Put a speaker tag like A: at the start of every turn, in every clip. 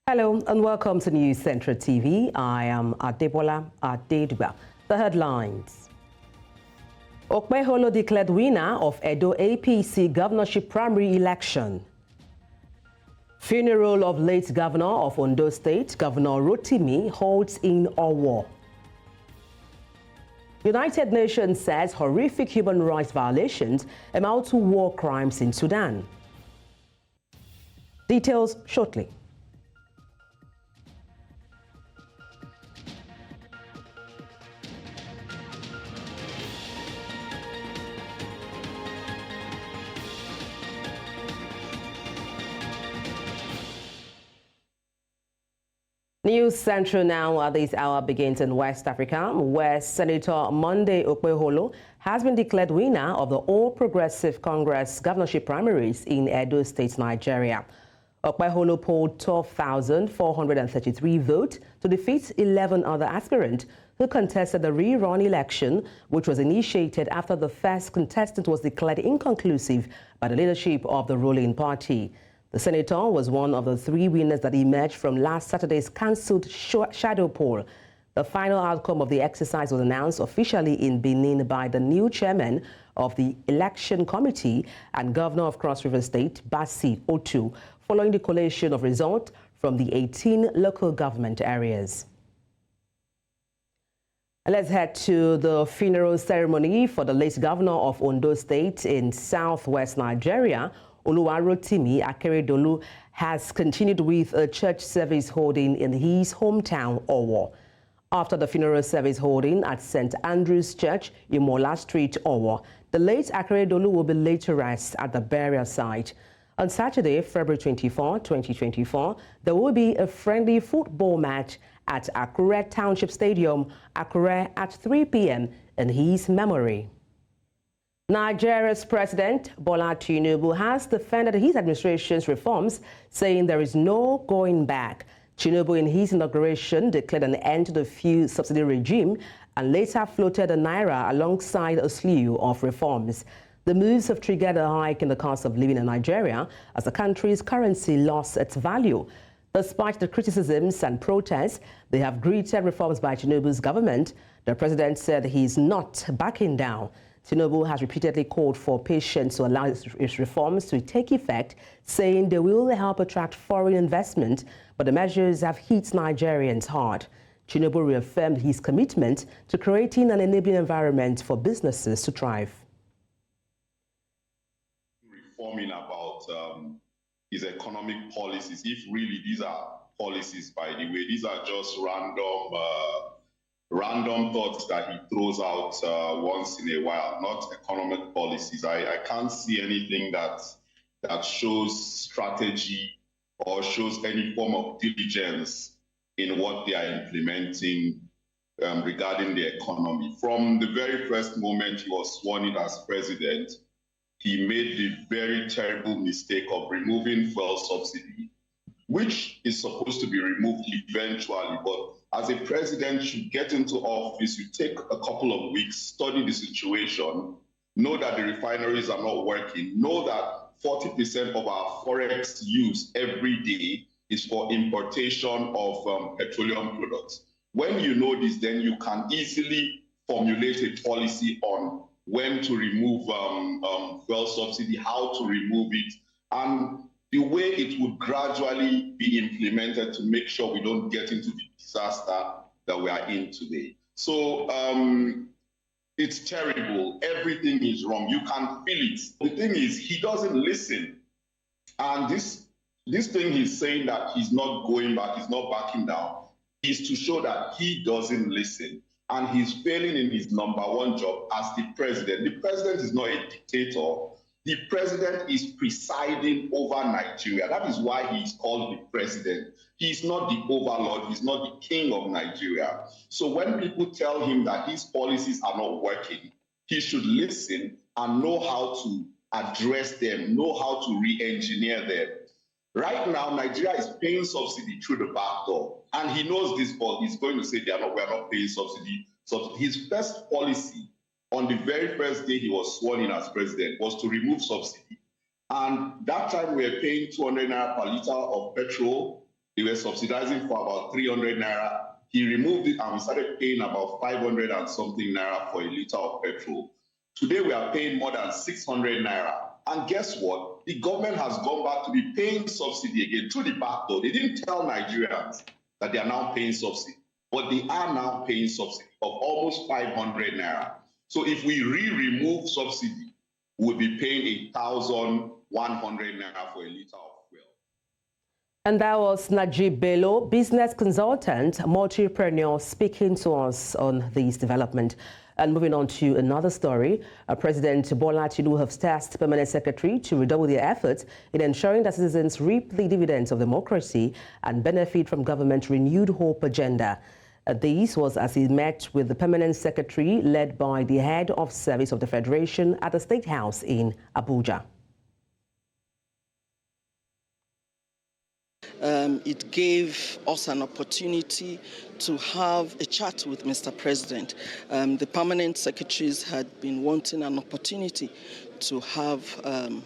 A: Hello and welcome to News Central TV. I am Adebola Adedwa. The headlines. Okpebholo declared winner of Edo APC Governorship Primary election. Funeral of late Governor of Ondo State, Governor Rotimi, holds in Owo. United Nations says horrific human rights violations amount to war crimes in Sudan. Details shortly. News Central now at this hour begins in West Africa, where Senator Monday Okpebholo has been declared winner of the All Progressive Congress Governorship Primaries in Edo State, Nigeria. Okpebholo polled 12,433 votes to defeat 11 other aspirants who contested the rerun election, which was initiated after the first contestant was declared inconclusive by the leadership of the ruling party. The senator was one of the three winners that emerged from last Saturday's cancelled shadow poll. The final outcome of the exercise was announced officially in Benin by the new chairman of the election committee and governor of Cross River State, Basi Otu, following the collation of results from the 18 local government areas. Let's head to the funeral ceremony for the late governor of Ondo State in southwest Nigeria. Oluwarotimi Akeredolu has continued with a church service holding in his hometown, Owo. After the funeral service holding at St. Andrew's Church, Imola Street, Owo, the late Akeredolu will be laid to rest at the burial site. On Saturday, February 24, 2024, there will be a friendly football match at Akure Township Stadium, Akure, at 3 p.m. in his memory. Nigeria's President Bola Tinubu has defended his administration's reforms, saying there is no going back. Tinubu, in his inauguration, declared an end to the fuel subsidy regime and later floated the naira alongside a slew of reforms. The moves have triggered a hike in the cost of living in Nigeria as the country's currency lost its value. Despite the criticisms and protests, they have greeted reforms by Tinubu's government. The president said he is not backing down. Tinubu has repeatedly called for patience to allow its reforms to take effect, saying they will help attract foreign investment, but the measures have hit Nigerians hard. Tinubu reaffirmed his commitment to creating an enabling environment for businesses to thrive.
B: Reforming about his economic policies, if really these are policies, by the way, these are just random thoughts that he throws out once in a while, not economic policies. I can't see anything that shows strategy or shows any form of diligence in what they are implementing regarding the economy. From the very first moment he was sworn in as president, he made the very terrible mistake of removing fuel subsidy, which is supposed to be removed eventually, but as a president should get into office, you take a couple of weeks, study the situation, know that the refineries are not working, know that 40% of our forex use every day is for importation of petroleum products. When you know this, then you can easily formulate a policy on when to remove fuel subsidy, how to remove it, and the way it would gradually be implemented to make sure we don't get into the disaster that we are in today. So it's terrible. Everything is wrong. You can feel it. The thing is, he doesn't listen. And this thing he's saying that he's not going back, he's not backing down, is to show that he doesn't listen. And he's failing in his number one job as the president. The president is not a dictator. The president is presiding over Nigeria. That is why he is called the president. He is not the overlord. He's not the king of Nigeria. So when people tell him that his policies are not working, he should listen and know how to address them, know how to re-engineer them. Right now, Nigeria is paying subsidy through the back door. And he knows this, but he's going to say we're not paying subsidy. So his first policy on the very first day he was sworn in as president was to remove subsidy. And that time we were paying 200 naira per liter of petrol They were subsidizing for about 300 naira. He removed it and we started paying about 500 and something naira for a liter of petrol. Today we are paying more than 600 naira. And guess what? The government has gone back to be paying subsidy again through the back door. They didn't tell Nigerians that they are now paying subsidy, but they are now paying subsidy of almost 500 naira. So if we remove subsidy, we'll be paying 1,100 naira for a liter of fuel.
A: And that was Najib Bello, business consultant, multipreneur, speaking to us on this development. And moving on to another story, President Bola Tinubu has tasked Permanent Secretary to redouble their efforts in ensuring that citizens reap the dividends of democracy and benefit from government's renewed hope agenda. This was as he met with the Permanent Secretary led by the Head of Service of the Federation at the State House in Abuja.
C: It gave us an opportunity to have a chat with Mr. President. The permanent secretaries had been wanting an opportunity to have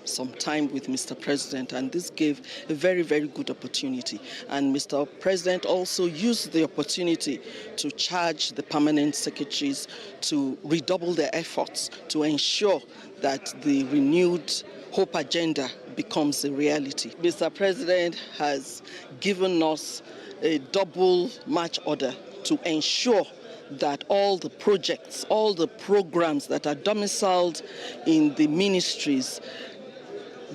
C: some time with Mr. President, and this gave a very, very good opportunity. And Mr. President also used the opportunity to charge the permanent secretaries to redouble their efforts to ensure that the renewed hope agenda becomes a reality. Mr. President has given us a double march order to ensure that all the projects, all the programs that are domiciled in the ministries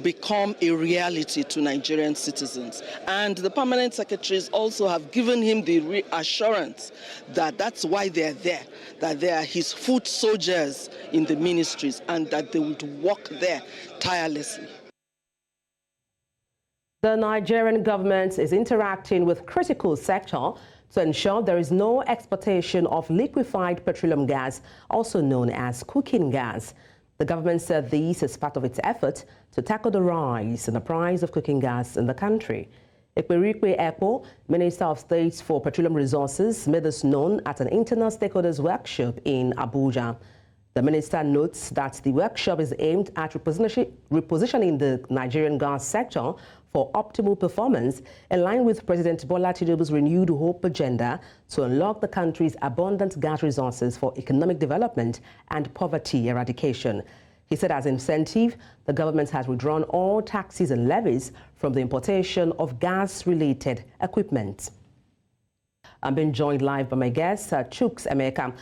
C: become a reality to Nigerian citizens. And the permanent secretaries also have given him the reassurance that that's why they're there, that they are his foot soldiers in the ministries and that they would work there tirelessly.
A: The Nigerian government is interacting with critical sector to ensure there is no exportation of liquefied petroleum gas, also known as cooking gas. The government said this is part of its effort to tackle the rise in the price of cooking gas in the country. Ekperikwe Ekpo, Minister of State for Petroleum Resources, made this known at an internal stakeholders workshop in Abuja. The minister notes that the workshop is aimed at repositioning the Nigerian gas sector for optimal performance in line with President Bola Tinubu's renewed hope agenda to unlock the country's abundant gas resources for economic development and poverty eradication. He said as incentive, the government has withdrawn all taxes and levies from the importation of gas-related equipment. I'm being joined live by my guest, Chuks Emeka.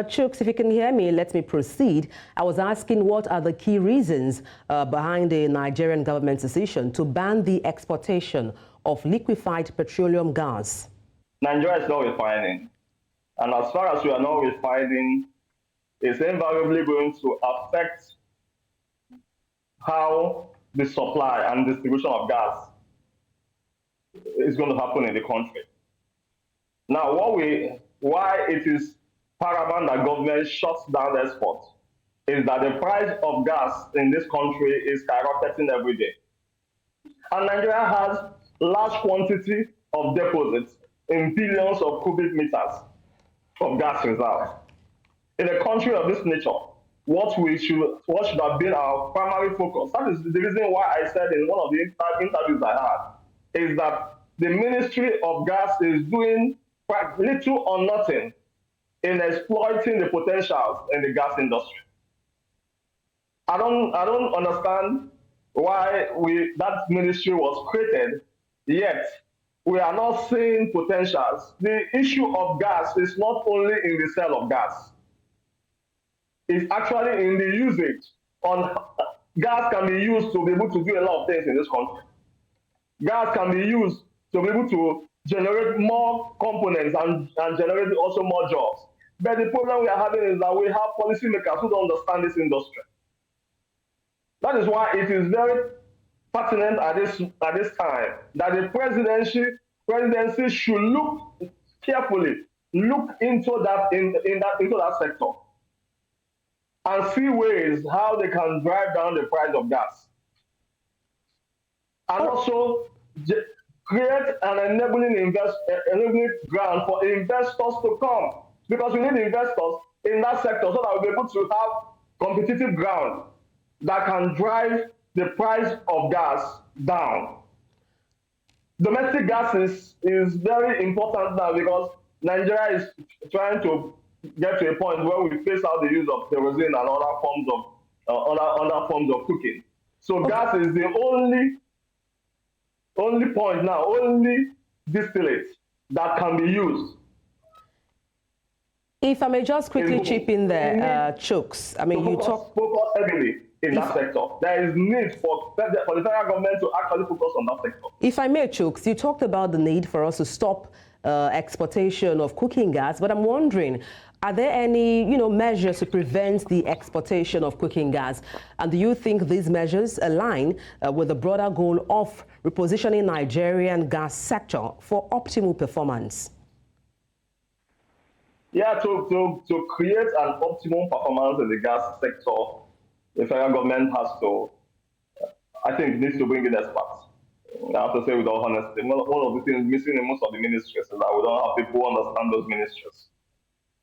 A: Chuks, if you can hear me, let me proceed. I was asking what are the key reasons behind the Nigerian government's decision to ban the exportation of liquefied petroleum gas?
D: Nigeria is not refining. And as far as we are not refining, it's invariably going to affect how the supply and distribution of gas is going to happen in the country. Now, why it is paramount that government shuts down exports is that the price of gas in this country is skyrocketing every day. And Nigeria has large quantity of deposits in billions of cubic meters of gas reserves. In a country of this nature, what should have been our primary focus, that is the reason why I said in one of the interviews I had, is that the Ministry of Gas is doing little or nothing in exploiting the potentials in the gas industry. I don't understand why that ministry was created, yet we are not seeing potentials. The issue of gas is not only in the sale of gas. It's actually in the usage. Gas can be used to be able to do a lot of things in this country. Gas can be used to be able to generate more components and generate also more jobs. But the problem we are having is that we have policymakers who don't understand this industry. That is why it is very pertinent at this time that the presidency should look carefully into that sector and see ways how they can drive down the price of gas, and also create an enabling ground for investors to come, because we need investors in that sector so that we'll be able to have competitive ground that can drive the price of gas down. domestic gas is very important now because Nigeria is trying to get to a point where we phase out the use of kerosene and other forms of cooking. So gas is the only point now, only distillate that can be used.
A: If I may just quickly chip in there, Chooks. I mean, you talk
D: heavily in that sector. There is need for the federal government to actually focus on that sector.
A: If I may, Chooks, you talked about the need for us to stop exportation of cooking gas, but I'm wondering, are there any, measures to prevent the exportation of cooking gas? And do you think these measures align with the broader goal of repositioning Nigerian gas sector for optimal performance?
D: Yeah, to create an optimum performance in the gas sector, the federal government has to, I think, needs to bring in experts. I have to say with all honesty, one of the things missing in most of the ministries is that we don't have people who understand those ministries.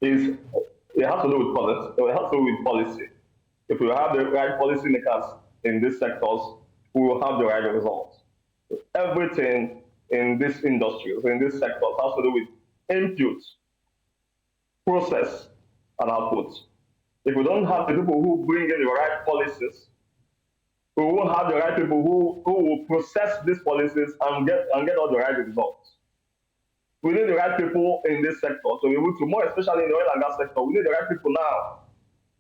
D: It has to do with policy. It has to do with policy. If we have the right policy makers in these sectors, we will have the right results. Everything in these industries, in these sectors, has to do with input, process, and output. If we don't have the people who bring in the right policies, we won't have the right people who will process these policies and get all the right results. We need the right people in this sector to be able to, more especially in the oil and gas sector, we need the right people now.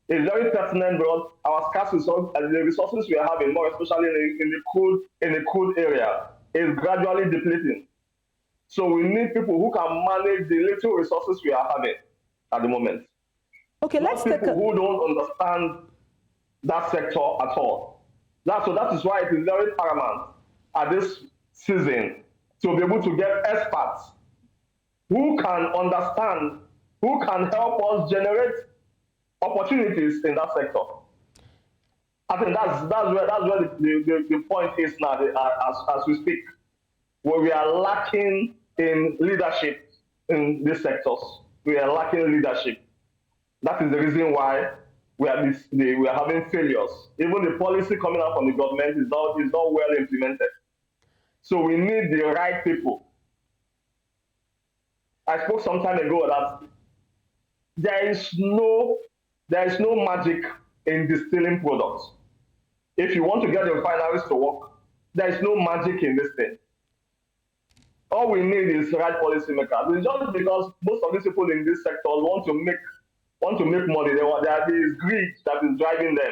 D: It's very pertinent because our scarce resources and the resources we are having, more especially in the crude area, is gradually depleting. So we need people who can manage the little resources we are having at the moment.
A: Okay, let's take
D: people who don't understand that sector at all. So that is why it is very paramount at this season to be able to get experts who can understand, who can help us generate opportunities in that sector. I think that's where the point is now as we speak, where we are lacking in leadership in these sectors. We are lacking leadership. That is the reason why we are having failures. Even the policy coming out from the government is not well implemented. So we need the right people. I spoke some time ago that there is no magic in distilling products. If you want to get the refineries to work, there is no magic in this thing. All we need is right policy makers. It's just because most of these people in this sector want to make money. There is greed that is driving them.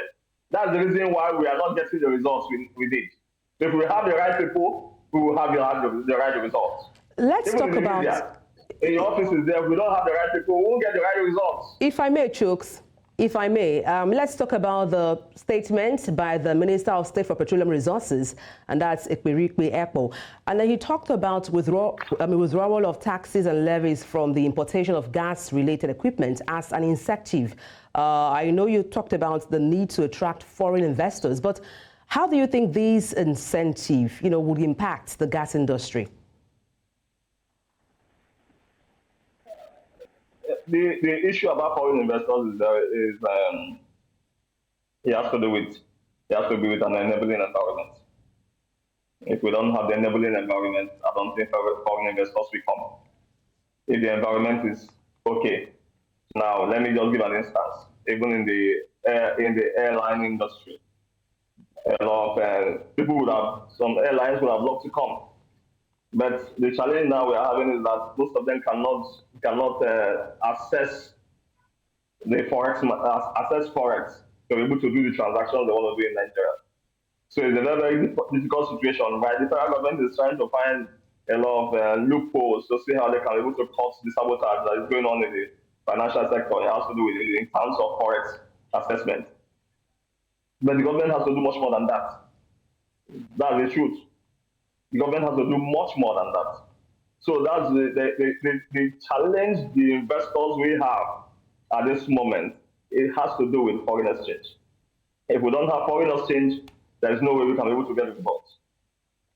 D: That's the reason why we are not getting the results we need. If we have the right people, we will have the right results.
A: Let's talk about
D: media, in your offices there, if we don't have the right people, we won't get the right results.
A: If I may, Chooks, let's talk about the statement by the Minister of State for Petroleum Resources, and that's Ekpe. And then he talked about withdrawal of taxes and levies from the importation of gas-related equipment as an incentive. I know you talked about the need to attract foreign investors, but how do you think these incentives, would impact the gas industry?
D: The issue about foreign investors it has to be with an enabling environment. If we don't have the enabling environment, I don't think foreign investors will come. If the environment is okay, now let me just give an instance. Even in the airline industry, a lot of some airlines would have loved to come. But the challenge now we are having is that most of them cannot access the forex to be able to do the transactions they want to do in Nigeria. So it's a very, very difficult situation. Right? The federal government is trying to find a lot of loopholes to see how they can be able to cut the sabotage that is going on in the financial sector. It has to do with it in terms of forex assessment. But the government has to do much more than that. That's the truth. The government has to do much more than that. So that's the challenge the investors we have at this moment. It has to do with foreign exchange. If we don't have foreign exchange, there is no way we can be able to get results.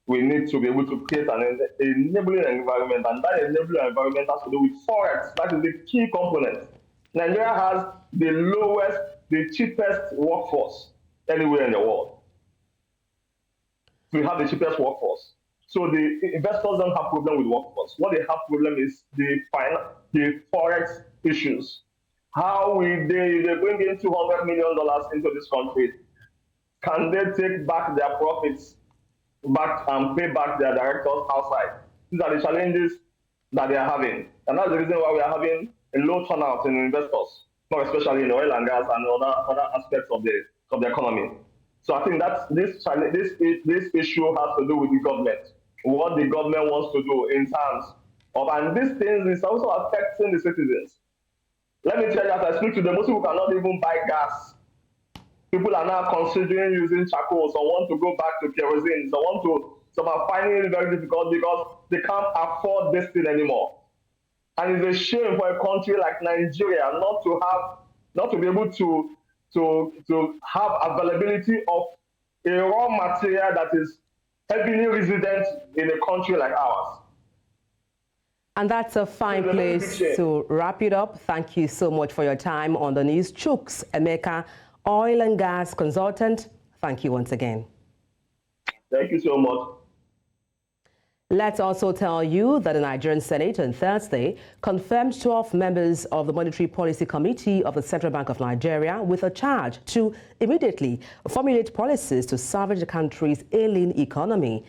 D: We need to be able to create an enabling environment, and that enabling environment has to do with forex. That is the key component. Nigeria has the cheapest workforce anywhere in the world. We have the cheapest workforce. So the investors don't have problem with workforce. What they have problem is the forex issues. How will they bring in $200 million into this country? Can they take back their profits back and pay back their directors outside? These are the challenges that they are having. And that's the reason why we are having a low turnout in investors, more especially in oil and gas and other aspects of the economy. So I think that's this issue has to do with the government, what the government wants to do in terms of, and these things is also affecting the citizens. Let me tell you, as I speak to them, most people cannot even buy gas. People are now considering using charcoal. Some want to go back to kerosene. Some are finding it very difficult because they can't afford this thing anymore. And it's a shame for a country like Nigeria not to be able to have availability of a raw material that is heavily resident in a country like ours.
A: And that's a fine place to wrap it up. Thank you so much for your time on the news. Chuks Emeka, oil and gas consultant, thank you once again.
D: Thank you so much.
A: Let's also tell you that the Nigerian Senate on Thursday confirmed 12 members of the Monetary Policy Committee of the Central Bank of Nigeria with a charge to immediately formulate policies to salvage the country's ailing economy.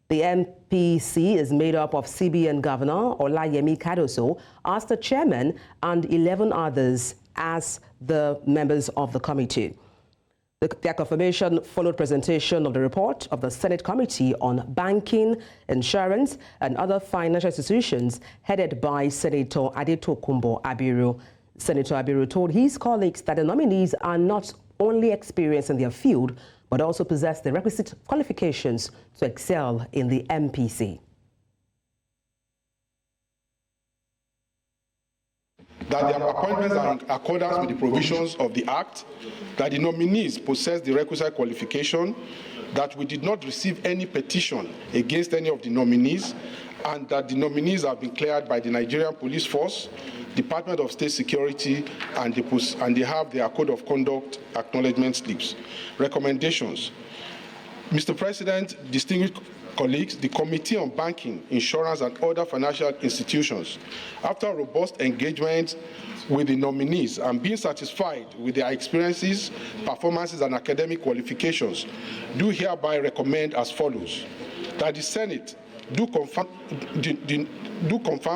A: The MPC is made up of CBN Governor Olayemi Kadoso as the chairman and 11 others as the members of the committee. Their confirmation followed presentation of the report of the Senate Committee on Banking, Insurance and Other Financial Institutions headed by Senator Adetokunbo Abiru. Senator Abiru told his colleagues that the nominees are not only experienced in their field, but also possess the requisite qualifications to excel in the MPC.
E: That their appointments are in accordance with the provisions of the Act, that the nominees possess the requisite qualification, that we did not receive any petition against any of the nominees, and that the nominees have been cleared by the Nigerian Police Force, Department of State Security, and they have their Code of Conduct acknowledgement slips. Recommendations. Mr. President, distinguished colleagues, the Committee on Banking, Insurance and Other Financial Institutions, after robust engagement with the nominees and being satisfied with their experiences, performances and academic qualifications, do hereby recommend as follows: that the Senate do confirm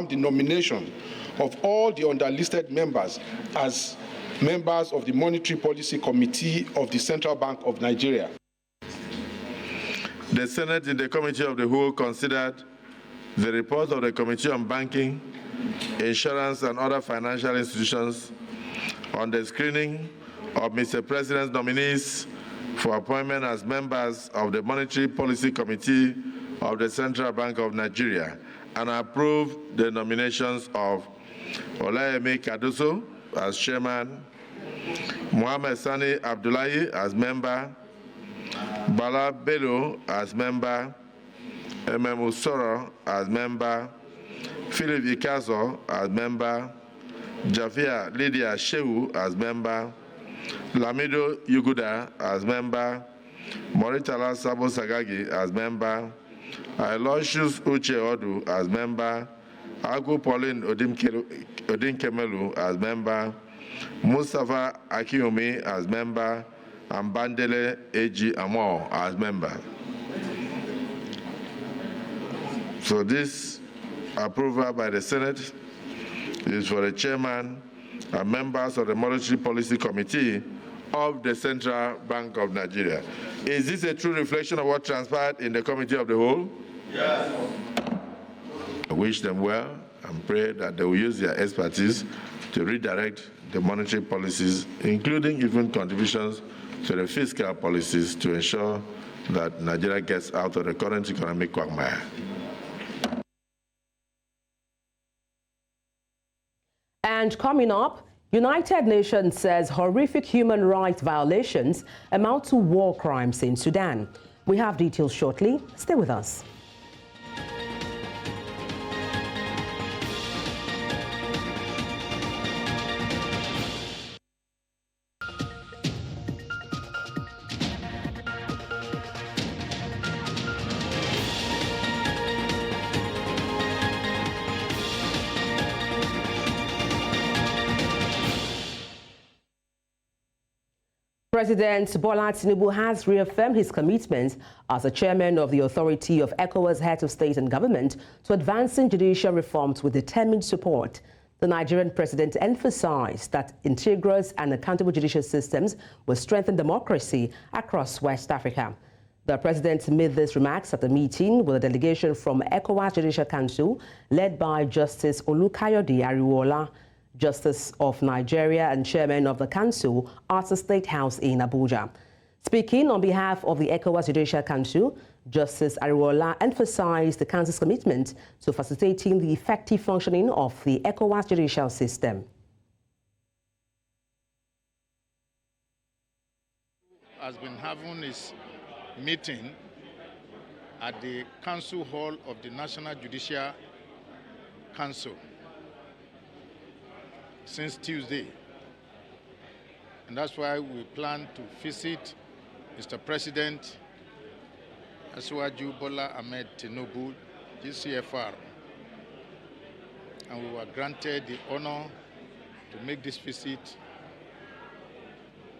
E: the nomination of all the underlisted members as members of the Monetary Policy Committee of the Central Bank of Nigeria.
F: The Senate in the Committee of the Whole considered the report of the Committee on Banking, Insurance and Other Financial Institutions on the screening of Mr. President's nominees for appointment as members of the Monetary Policy Committee of the Central Bank of Nigeria and approved the nominations of Olayemi Kadoso as chairman, Muhammad Sani Abdullahi as member, Bala Bello as member, Usoro as member, Philip Ikazo as member, Jafia Lydia Shehu as member, Lamido Yuguda as member, Moritala Sabo Sagagi as member, Aloysius Uche Odu as member, Agu Pauline Odinkemelu as member, Mustafa Akiumi as member, and Bandele Eji Amo as member. So this approval by the Senate is for the chairman and members of the Monetary Policy Committee of the Central Bank of Nigeria. Is this a true reflection of what transpired in the Committee of the Whole? Yes. I wish them well and pray that they will use their expertise to redirect the monetary policies, including even contributions to the fiscal policies to ensure that Nigeria gets out of the current economic quagmire.
A: And coming up, United Nations says horrific human rights violations amount to war crimes in Sudan. We have details shortly. Stay with us. President Bola Tinubu has reaffirmed his commitment as the chairman of the Authority of ECOWAS Heads of State and Government to advancing judicial reforms with determined support. The Nigerian president emphasized that integrous and accountable judicial systems will strengthen democracy across West Africa. The president made these remarks at a meeting with a delegation from ECOWAS Judicial Council led by Justice Olukayode Ariwola, Justice of Nigeria and Chairman of the Council at the State House in Abuja. Speaking on behalf of the ECOWAS Judicial Council, Justice Ariwola emphasized the Council's commitment to facilitating the effective functioning of the ECOWAS judicial system.
G: Has been having his meeting at the Council Hall of the National Judicial Council since Tuesday. And that's why we plan to visit Mr. President Asiwaju Bola Ahmed Tinubu, GCFR. And we were granted the honor to make this visit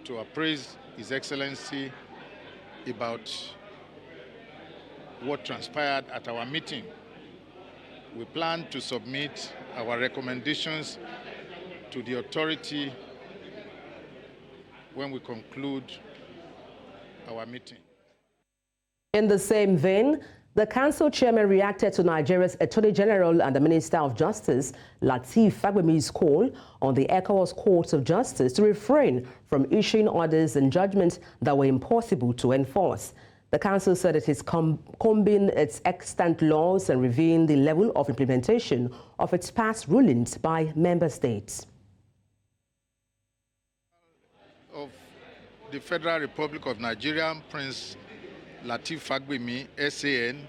G: to appraise His Excellency about what transpired at our meeting. We plan to submit our recommendations to the authority when we conclude our meeting.
A: In the same vein, the council chairman reacted to Nigeria's Attorney General and the Minister of Justice, Lateef Fagbemi's call on the ECOWAS Courts of Justice to refrain from issuing orders and judgments that were impossible to enforce. The council said it is combing its extant laws and reviewing the level of implementation of its past rulings by member states.
G: Of the Federal Republic of Nigeria, Prince Lateef Fagbemi, SAN,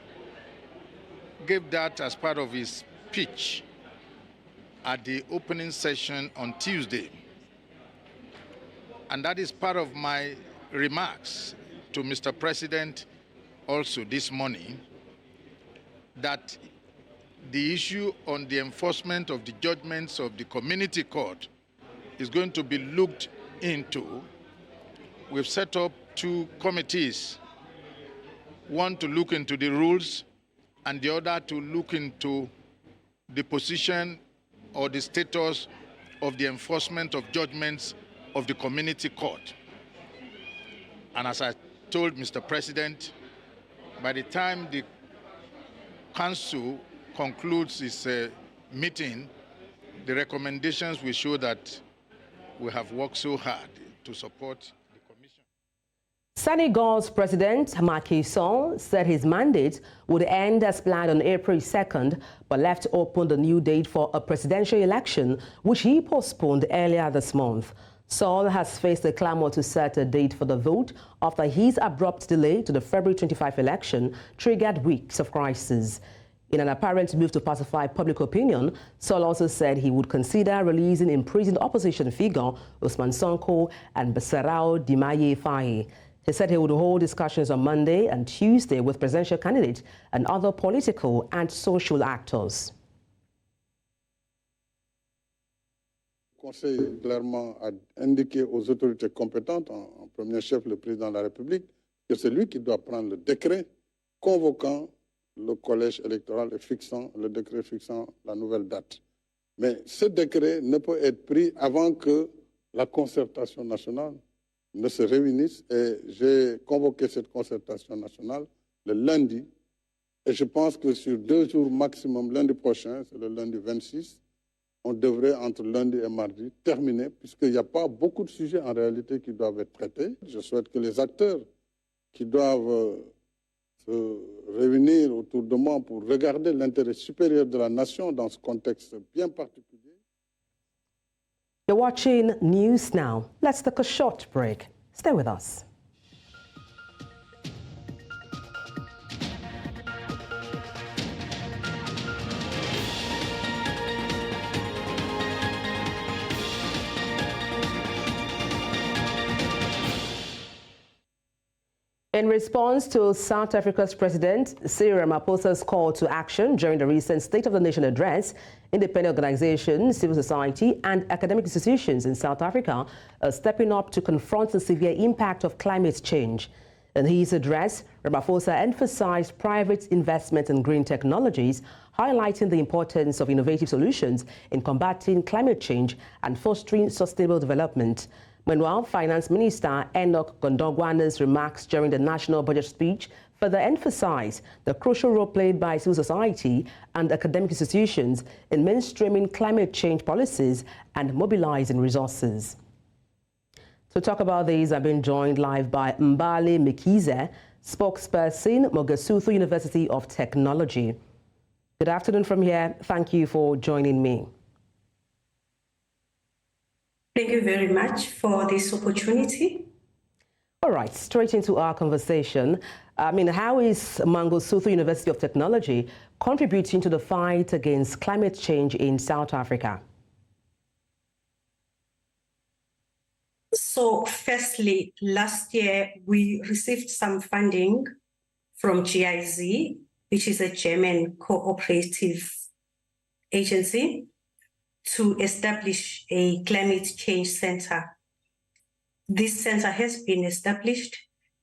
G: gave that as part of his speech at the opening session on Tuesday. And that is part of my remarks to Mr. President also this morning, that the issue on the enforcement of the judgments of the community court is going to be looked into. We've set up two committees, one to look into the rules and the other to look into the position or the status of the enforcement of judgments of the community court. And as I told Mr. President, by the time the council concludes its meeting, the recommendations will show that we have worked so hard to support the Commission.
A: Senegal's President Macky Sall said his mandate would end as planned on April 2nd, but left open the new date for a presidential election, which he postponed earlier this month. Sall has faced a clamor to set a date for the vote after his abrupt delay to the February 25 election triggered weeks of crisis. In an apparent move to pacify public opinion, Sall also said he would consider releasing imprisoned opposition figure Usman Sonko and Bassirou Diomaye Faye. He said he would hold discussions on Monday and Tuesday with presidential candidates and other political and social actors.
H: Le Conseil clairement a indiqué aux autorités compétentes, en premier chef le président de la République, que c'est lui qui doit prendre le décret convoquant le collège électoral et fixant le décret fixant la nouvelle date. Mais ce décret ne peut être pris avant que la concertation nationale ne se réunisse. Et j'ai convoqué cette concertation nationale le lundi. Et je pense que sur 2 jours maximum, lundi prochain, c'est le lundi 26, on devrait, entre lundi et mardi, terminer, puisqu'il n'y a pas beaucoup de sujets en réalité qui doivent être traités. Je souhaite que les acteurs qui doivent se réunir autour de moi pour regarder l'intérêt supérieur de la nation dans ce contexte bien particulier.
A: You're watching News Now. Let's take a short break. Stay with us. In response to South Africa's President Cyril Ramaphosa's call to action during the recent State of the Nation address, independent organizations, civil society and academic institutions in South Africa are stepping up to confront the severe impact of climate change. In his address, Ramaphosa emphasized private investment in green technologies, highlighting the importance of innovative solutions in combating climate change and fostering sustainable development. Meanwhile, Finance Minister Enoch Gondogwana's remarks during the national budget speech further emphasized the crucial role played by civil society and academic institutions in mainstreaming climate change policies and mobilizing resources. To talk about this, I've been joined live by Mbali Mkize, spokesperson, Mogasuthu University of Technology. Good afternoon from here. Thank you for joining me.
I: Thank you very much for this opportunity.
A: All right, straight into our conversation. How is Mogasuthu University of Technology contributing to the fight against climate change in South Africa?
I: So firstly, last year we received some funding from GIZ, which is a German cooperative agency, to establish a climate change center. This center has been established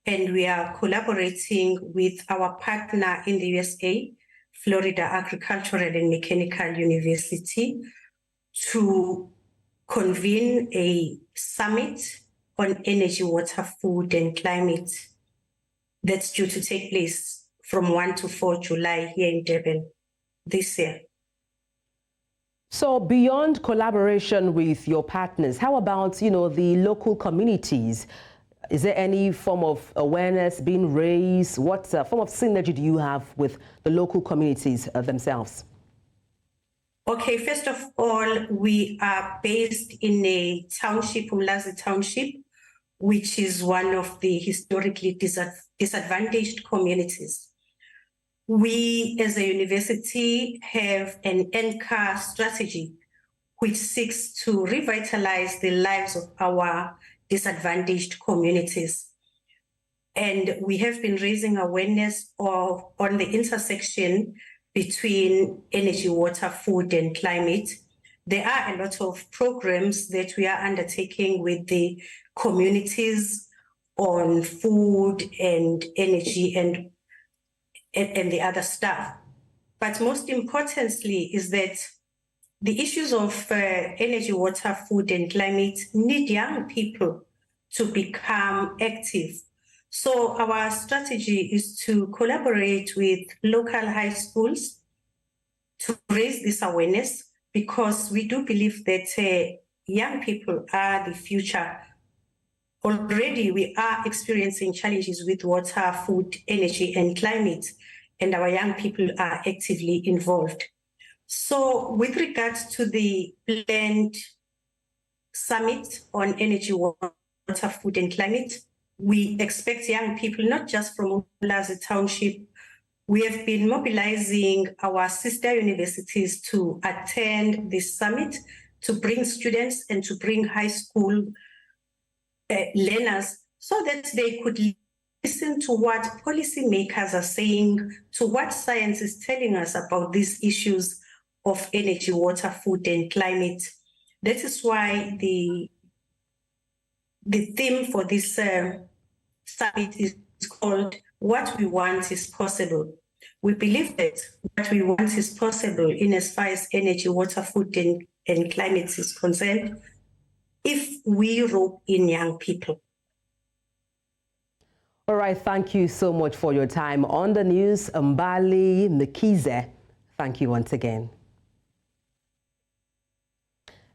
I: and we are collaborating with our partner in the USA, Florida Agricultural and Mechanical University, to convene a summit on energy, water, food, and climate that's due to take place from 1 to 4 July here in Durban this year.
A: So beyond collaboration with your partners, how about, the local communities? Is there any form of awareness being raised? What form of synergy do you have with the local communities themselves?
I: Okay, first of all, we are based in a township, Umlazi Township, which is one of the historically disadvantaged communities. We, as a university, have an anchor strategy which seeks to revitalize the lives of our disadvantaged communities. And we have been raising awareness on the intersection between energy, water, food, and climate. There are a lot of programs that we are undertaking with the communities on food and energy and the other stuff. But most importantly is that the issues of energy, water, food, and climate need young people to become active. So our strategy is to collaborate with local high schools to raise this awareness, because we do believe that young people are the future. Already we are experiencing challenges with water, food, energy, and climate, and our young people are actively involved. So with regards to the planned summit on energy, water, food, and climate, we expect young people, not just from Umlazi Township. We have been mobilizing our sister universities to attend this summit, to bring students and to bring high school learners so that they could listen to what policymakers are saying, to what science is telling us about these issues of energy, water, food, and climate. That is why the theme for this summit is called "What We Want is Possible." We believe that what we want is possible in as far as energy, water, food, and climate is concerned, if we rope in young people.
A: All right, thank you so much for your time on the news. Mbali Mkize, thank you once again.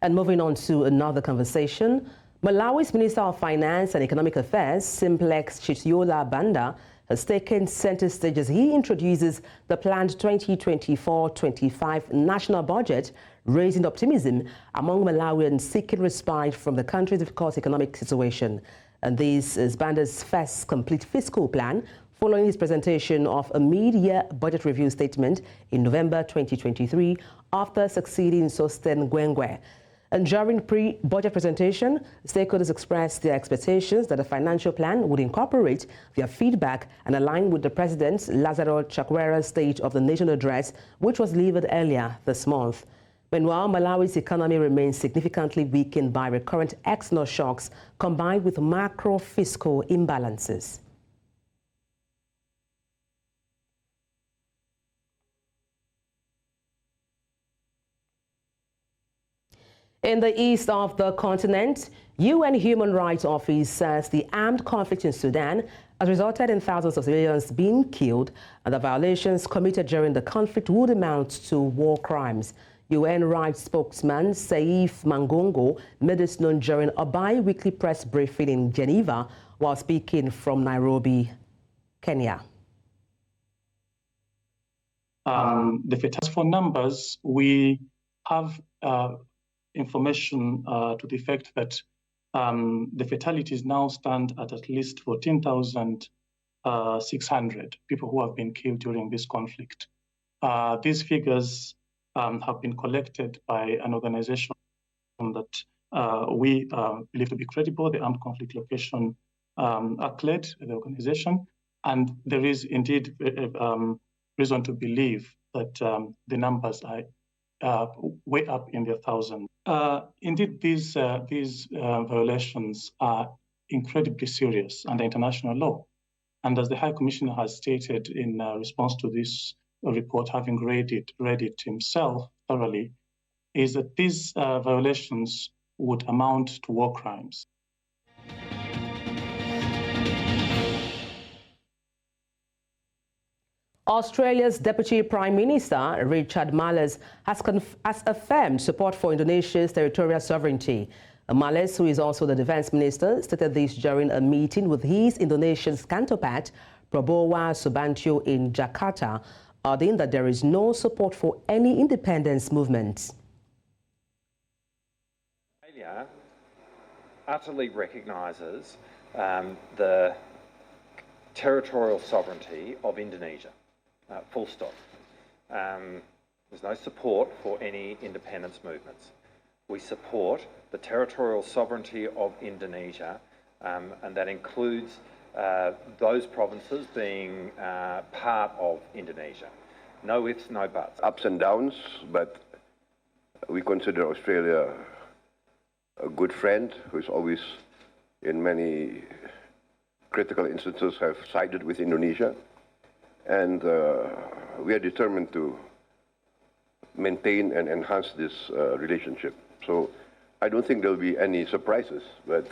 A: And moving on to another conversation, Malawi's Minister of Finance and Economic Affairs, Simplex Chitiola Banda, has taken center stage as he introduces the planned 2024-25 national budget, raising optimism among Malawians seeking respite from the country's difficult economic situation. And this is Banda's first complete fiscal plan, following his presentation of a mid-year budget review statement in November 2023 after succeeding Sosten Gwengwe. And during pre-budget presentation, stakeholders expressed their expectations that the financial plan would incorporate their feedback and align with the President's Lazaro Chakwera's State of the Nation address, which was delivered earlier this month. Meanwhile, Malawi's economy remains significantly weakened by recurrent external shocks combined with macro-fiscal imbalances. In the east of the continent, UN Human Rights Office says the armed conflict in Sudan has resulted in thousands of civilians being killed and the violations committed during the conflict would amount to war crimes. UN rights spokesman Saif Mangongo made this known during a bi-weekly press briefing in Geneva while speaking from Nairobi, Kenya.
J: The fatalities for numbers, we have information to the effect that the fatalities now stand at least 14,600 people who have been killed during this conflict. These figures have been collected by an organization that we believe to be credible, the Armed Conflict Location ACLED, the organization, and there is indeed reason to believe that the numbers are way up in the thousands. Indeed, these violations are incredibly serious under international law. And as the High Commissioner has stated in response to this report, having read it himself thoroughly, is that these violations would amount to war crimes.
A: Australia's Deputy Prime Minister, Richard Marles, has affirmed support for Indonesia's territorial sovereignty. Marles, who is also the Defense Minister, stated this during a meeting with his Indonesian counterpart, Prabowo Subianto, in Jakarta, adding that there is no support for any independence movement.
K: Australia utterly recognises the territorial sovereignty of Indonesia. Full stop. There's no support for any independence movements. We support the territorial sovereignty of Indonesia, and that includes those provinces being part of Indonesia. No ifs, no buts.
L: Ups and downs, but we consider Australia a good friend who's always, in many critical instances, have sided with Indonesia. And we are determined to maintain and enhance this relationship. So I don't think there'll be any surprises, but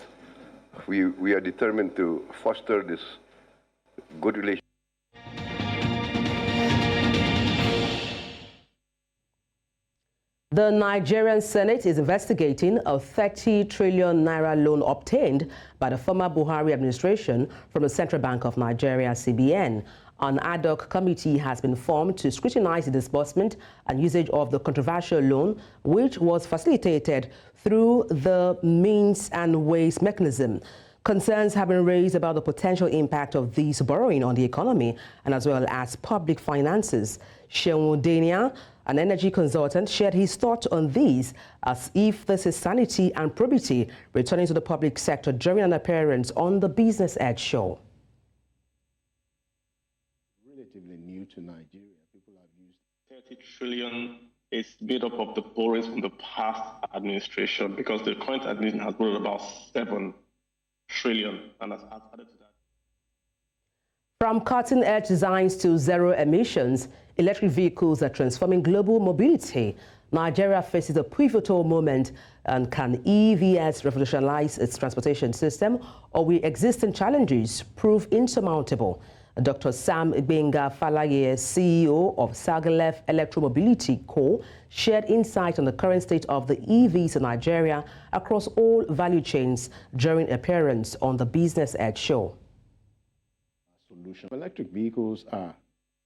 L: we are determined to foster this good relationship.
A: The Nigerian Senate is investigating a 30 trillion naira loan obtained by the former Buhari administration from the Central Bank of Nigeria, CBN. An ad hoc committee has been formed to scrutinize the disbursement and usage of the controversial loan, which was facilitated through the means and ways mechanism. Concerns have been raised about the potential impact of this borrowing on the economy and as well as public finances. Shehu Denia, an energy consultant, shared his thoughts on these as if this is sanity and probity returning to the public sector during an appearance on the Business Edge show.
M: Relatively new to Nigeria. People have used
N: 30 trillion is made up of the borrowings from the past administration because the current administration has borrowed about 7 trillion and has added to that.
A: From cutting-edge designs to zero emissions, electric vehicles are transforming global mobility. Nigeria faces a pivotal moment, and can EVs revolutionize its transportation system, or will existing challenges prove insurmountable? Dr. Sam Ibenga Falaye, CEO of Sagalef Electromobility Co., shared insight on the current state of the EVs in Nigeria across all value chains during appearance on the Business Edge show.
M: Electric vehicles are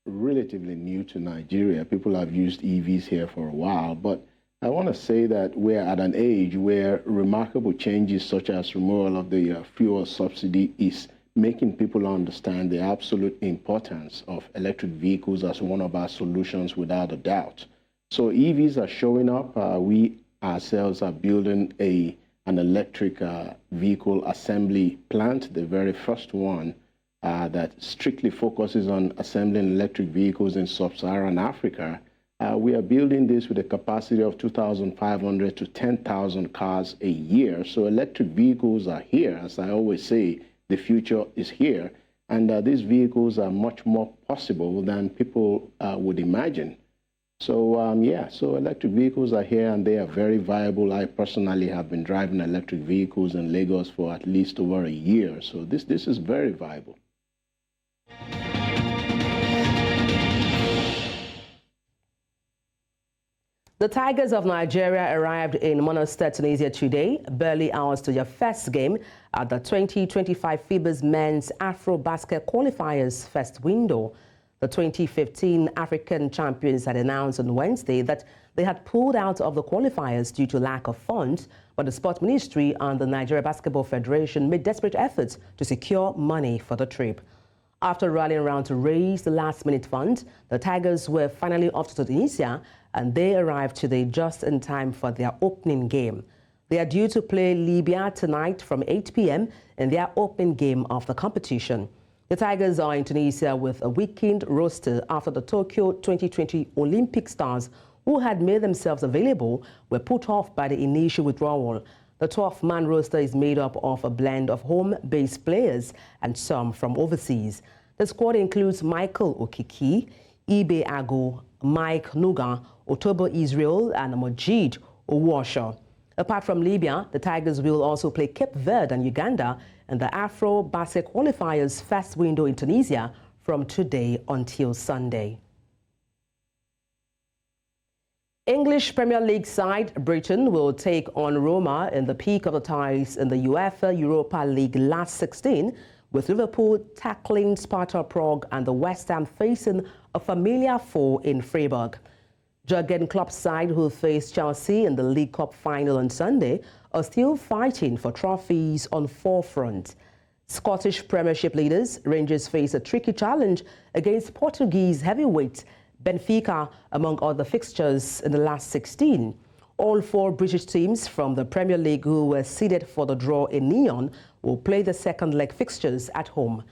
M: relatively new to Nigeria. People have used EVs here for a while, but I want to say that we're at an age where remarkable changes such as removal of the fuel subsidy is making people understand the absolute importance of electric vehicles as one of our solutions without a doubt. So EVs are showing up. We ourselves are building an electric vehicle assembly plant, the very first one that strictly focuses on assembling electric vehicles in sub-Saharan Africa. We are building this with a capacity of 2,500 to 10,000 cars a year. So electric vehicles are here. As I always say, the future is here. And these vehicles are much more possible than people would imagine. So, so electric vehicles are here and they are very viable. I personally have been driving electric vehicles in Lagos for at least over a year. So this is very viable.
A: The Tigers of Nigeria arrived in Monday, Tunisia today, barely hours to their first game at the 2025 FIBA's Men's Afro-Basket Qualifiers first window. The 2015 African champions had announced on Wednesday that they had pulled out of the qualifiers due to lack of funds, but the Sport Ministry and the Nigeria Basketball Federation made desperate efforts to secure money for the trip. After rallying around to raise the last-minute fund, the Tigers were finally off to Tunisia, and they arrived today just in time for their opening game. They are due to play Libya tonight from 8 p.m. in their opening game of the competition. The Tigers are in Tunisia with a weekend roster after the Tokyo 2020 Olympic stars who had made themselves available were put off by the initial withdrawal. The 12-man roster is made up of a blend of home-based players and some from overseas. The squad includes Michael Okiki, Ibe Ago, Mike Nuga, Otobo Israel, and Majid Owasha. Apart from Libya, the Tigers will also play Cape Verde and Uganda in the Afro-Basket Qualifiers first window in Tunisia from today until Sunday. English Premier League side Brighton will take on Roma in the peak of the ties in the UEFA Europa League last 16, with Liverpool tackling Sparta Prague and the West Ham facing a familiar foe in Freiburg. Jurgen Klopp's side, who faced Chelsea in the League Cup final on Sunday, are still fighting for trophies on four fronts. Scottish Premiership leaders, Rangers, face a tricky challenge against Portuguese heavyweights Benfica, among other fixtures in the last 16. All four British teams from the Premier League who were seeded for the draw in Nyon will play the second leg fixtures at home.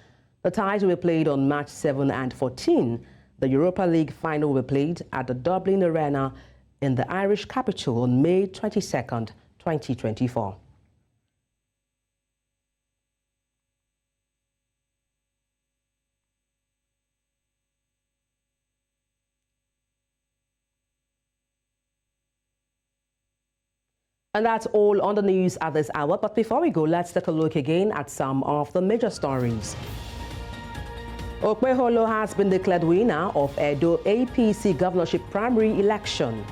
A: The ties will be played on March 7 and 14. The Europa League final will be played at the Dublin Arena in the Irish capital on May 22nd, 2024. And that's all on the news at this hour. But before we go, let's take a look again at some of the major stories. Okpebholo has been declared winner of Edo APC Governorship Primary election.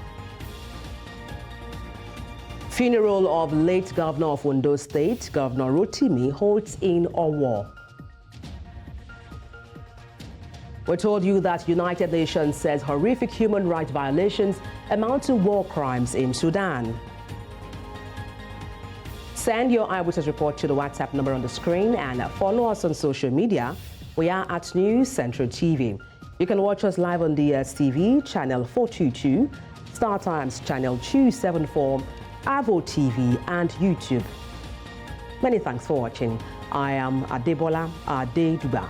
A: Funeral of late Governor of Ondo State, Governor Rotimi, holds in Owo. We told you that United Nations says horrific human rights violations amount to war crimes in Sudan. Send your eyewitness report to the WhatsApp number on the screen and follow us on social media. We are at News Central TV. You can watch us live on DSTV, channel 422, Star Times, channel 274, Avo TV, and YouTube. Many thanks for watching. I am Adebola Adeduba.